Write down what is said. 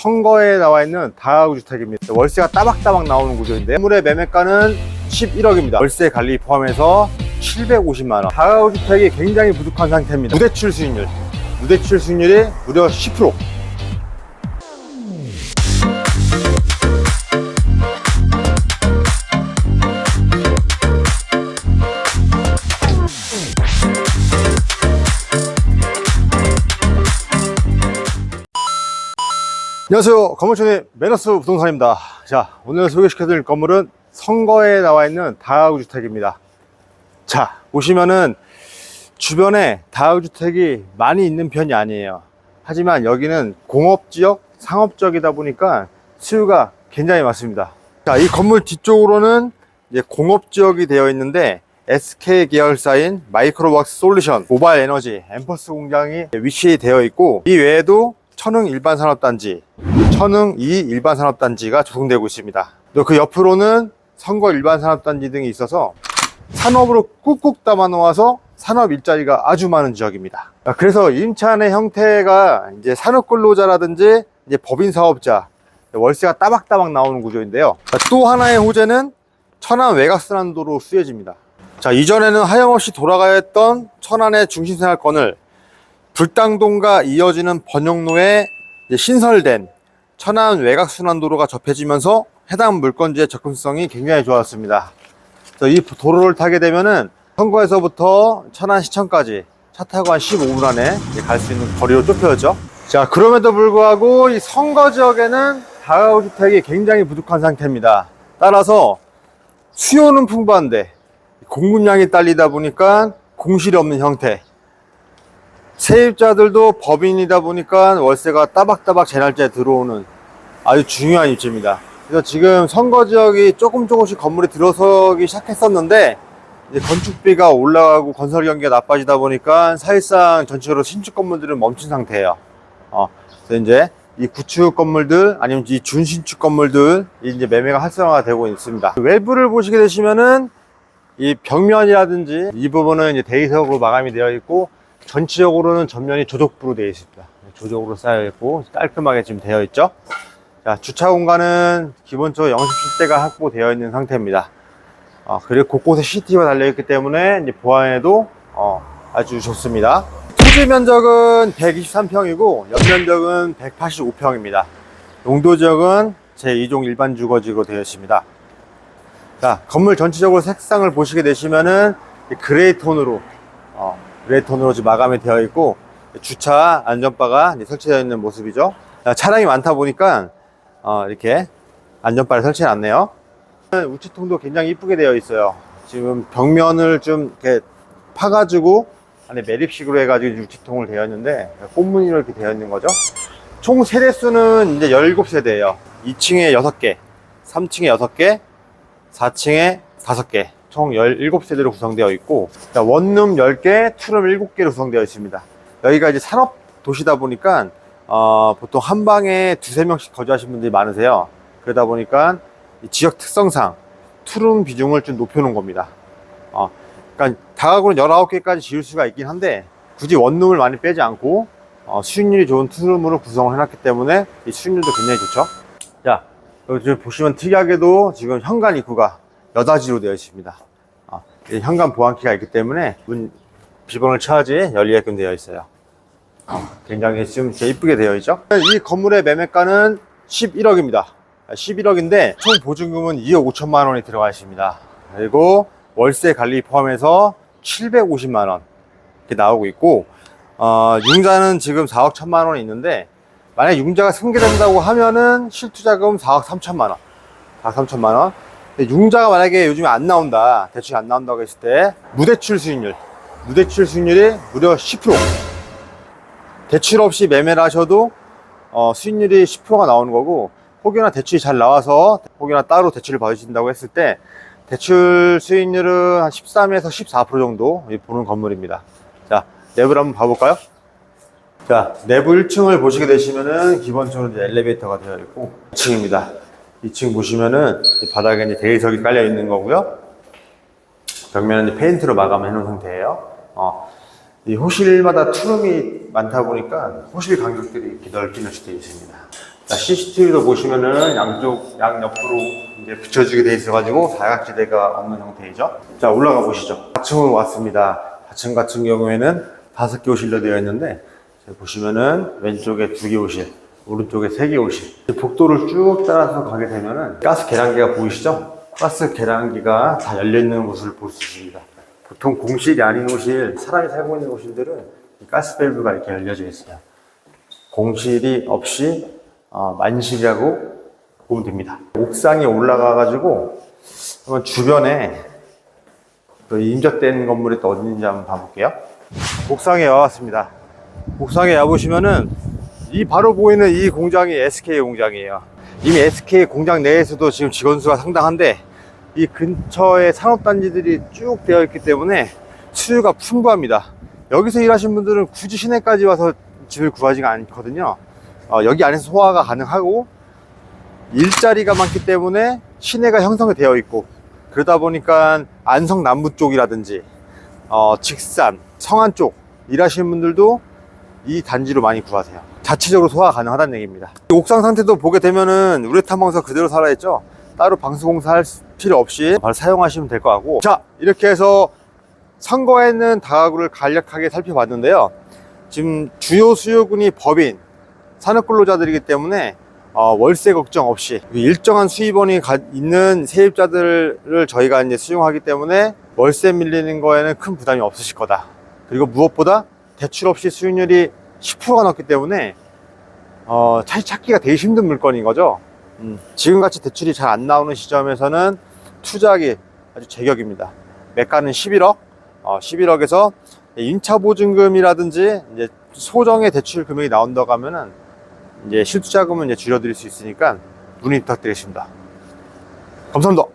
선거에 나와 있는 다가구 주택입니다. 월세가 따박따박 나오는 구조인데 건물의 매매가는 11억입니다. 월세 관리 포함해서 750만원. 다가구 주택이 굉장히 부족한 상태입니다. 무대출 수익률이 무려 10%. 안녕하세요, 건물촌의 매너스 부동산입니다. 자, 오늘 소개시켜드릴 건물은 선거에 나와 있는 다가구 주택입니다. 자, 보시면은 주변에 다가구 주택이 많이 있는 편이 아니에요. 하지만 여기는 공업지역, 상업지역이다 보니까 수요가 굉장히 많습니다. 자, 이 건물 뒤쪽으로는 이제 공업지역이 되어 있는데 SK 계열사인 마이크로웍스 솔루션, 모바일 에너지, 앰퍼스 공장이 위치되어 있고, 이 외에도 천흥 일반산업단지, 천흥 2 일반산업단지가 조성되고 있습니다. 또 그 옆으로는 선거 일반산업단지 등이 있어서 산업으로 꾹꾹 담아 놓아서 산업 일자리가 아주 많은 지역입니다. 그래서 임차인의 형태가 이제 산업근로자라든지 이제 법인사업자, 월세가 따박따박 나오는 구조인데요. 또 하나의 호재는 천안 외곽순환도로 쓰여집니다. 자, 이전에는 하염없이 돌아가야 했던 천안의 중심생활권을 불당동과 이어지는 번영로에 신설된 천안 외곽순환도로가 접해지면서 해당 물건지의 접근성이 굉장히 좋았습니다. 이 도로를 타게 되면은 선거에서부터 천안시청까지 차 타고 한 15분 안에 갈 수 있는 거리로 좁혀졌죠. 자, 그럼에도 불구하고 이 선거 지역에는 다가구 주택이 굉장히 부족한 상태입니다. 따라서 수요는 풍부한데 공급량이 딸리다 보니까 공실이 없는 형태, 세입자들도 법인이다 보니까 월세가 따박따박 제 날짜에 들어오는 아주 중요한 입지입니다. 그래서 지금 선거지역이 조금씩 건물이 들어서기 시작했었는데 이제 건축비가 올라가고 건설 경기가 나빠지다 보니까 사실상 전체적으로 신축 건물들은 멈춘 상태예요. 그래서 이제 이 구축 건물들 아니면 이 준신축 건물들 이제 매매가 활성화가 되고 있습니다. 외부를 보시게 되시면은 이 벽면이라든지 이 부분은 이제 대리석으로 마감이 되어 있고, 전체적으로는 전면이 조적부로 되어 있습니다. 조적으로 쌓여 있고 깔끔하게 지금 되어 있죠. 자, 주차 공간은 기본적으로 영십 층대가 확보되어 있는 상태입니다. 그리고 곳곳에 CCTV가 달려 있기 때문에 이제 보안에도 아주 좋습니다. 토지 면적은 123평이고 연면적은 185평입니다. 용도 지역은 제2종 일반 주거지로 되어 있습니다. 자, 건물 전체적으로 색상을 보시게 되시면은 그레이 톤으로 지금 마감이 되어 있고, 주차 안전바가 이제 설치되어 있는 모습이죠. 차량이 많다 보니까 이렇게 안전바를 설치해 놨네요. 우체통도 굉장히 이쁘게 되어 있어요. 지금 벽면을 좀 이렇게 파가지고 안에 매립식으로 해가지고 우체통을 되어 있는데 꽃무늬로 이렇게 되어 있는 거죠. 총 세대수는 이제 17세대예요 2층에 6개, 3층에 6개, 4층에 5개, 총 17세대로 구성되어 있고, 원룸 10개, 투룸 7개로 구성되어 있습니다. 여기가 이제 산업 도시다 보니까 보통 한 방에 2~3명씩 거주하시는 분들이 많으세요. 그러다 보니까 이 지역 특성상 투룸 비중을 좀 높여놓은 겁니다. 그러니까 다가구는 19개까지 지을 수가 있긴 한데 굳이 원룸을 많이 빼지 않고 수익률이 좋은 투룸으로 구성을 해놨기 때문에 이 수익률도 굉장히 좋죠. 자, 여기 보시면 특이하게도 지금 현관 입구가 여닫이로 되어 있습니다. 현관 보안키가 있기 때문에 문 비번을 쳐야지 열리게끔 되어 있어요. 굉장히 지금 이쁘게 되어 있죠. 이 건물의 매매가는 11억입니다 11억인데 총 보증금은 2억 5천만 원이 들어가 있습니다. 그리고 월세 관리 포함해서 750만 원 이렇게 나오고 있고, 융자는 지금 4억 1천만 원이 있는데, 만약 융자가 승계된다고 하면은 실투자금 4억 3천만 원, 4억 3천만 원. 융자가 만약에 요즘에 안 나온다, 대출이 안 나온다고 했을 때 무대출 수익률이 무려 10%. 대출 없이 매매를 하셔도 수익률이 10%가 나오는 거고, 혹여나 대출이 잘 나와서 혹여나 따로 대출을 받으신다고 했을 때 대출 수익률은 한 13에서 14% 정도 보는 건물입니다. 자, 내부를 한번 봐볼까요? 자, 내부 1층을 보시게 되시면은 기본적으로 이제 엘리베이터가 되어 있고 2층입니다. 2층 보시면은 바닥에 이제 대리석이 깔려 있는 거고요. 벽면은 이제 페인트로 마감해 놓은 상태예요. 이 호실마다 투룸이 많다 보니까 호실 간격들이 이렇게 넓게 되어 있습니다. 자, CCTV도 보시면은 양옆으로 이제 붙여주게 돼 있어가지고 사각지대가 없는 형태이죠. 자, 올라가 보시죠. 4층으로 왔습니다. 4층 같은 경우에는 5개 호실로 되어 있는데, 보시면은 왼쪽에 2개 호실, 오른쪽에 3개 호실. 복도를 쭉 따라서 가게 되면은 가스 계량기가 보이시죠? 가스 계량기가 다 열려있는 곳을 볼 수 있습니다. 보통 공실이 아닌 호실, 사람이 살고 있는 호실들은 가스 밸브가 이렇게 열려져 있어요. 공실이 없이 만실이라고 보면 됩니다. 옥상에 올라가가지고 한번 주변에 또 임적된 건물이 또 어디 있는지 한번 봐볼게요. 옥상에 와봤습니다. 옥상에 와보시면은 이 바로 보이는 이 공장이 SK 공장이에요. 이미 SK 공장 내에서도 지금 직원 수가 상당한데 이 근처에 산업단지들이 쭉 되어 있기 때문에 수요가 풍부합니다. 여기서 일하신 분들은 굳이 시내까지 와서 집을 구하지가 않거든요. 여기 안에서 소화가 가능하고 일자리가 많기 때문에 시내가 형성이 되어 있고, 그러다 보니까 안성 남부 쪽이라든지 직산, 성안 쪽 일하시는 분들도 이 단지로 많이 구하세요. 자체적으로 소화가 가능하다는 얘기입니다. 옥상 상태도 보게 되면은 우레탄 방석 그대로 살아있죠. 따로 방수공사 할 필요 없이 바로 사용하시면 될 것 같고, 자, 이렇게 해서 선거에는 다가구를 간략하게 살펴봤는데요. 지금 주요 수요군이 법인, 산업근로자들이기 때문에 월세 걱정 없이 일정한 수입원이 있는 세입자들을 저희가 이제 수용하기 때문에 월세 밀리는 거에는 큰 부담이 없으실 거다. 그리고 무엇보다 대출 없이 수익률이 10%가 넘기 때문에 찾기가 되게 힘든 물건인 거죠. 지금같이 대출이 잘 안 나오는 시점에서는 투자하기 아주 제격입니다. 매가는 11억, 11억에서 임차보증금이라든지 이제 소정의 대출 금액이 나온다고 하면은 이제 실투자금은 이제 줄여드릴 수 있으니까 문의 부탁드리겠습니다. 감사합니다.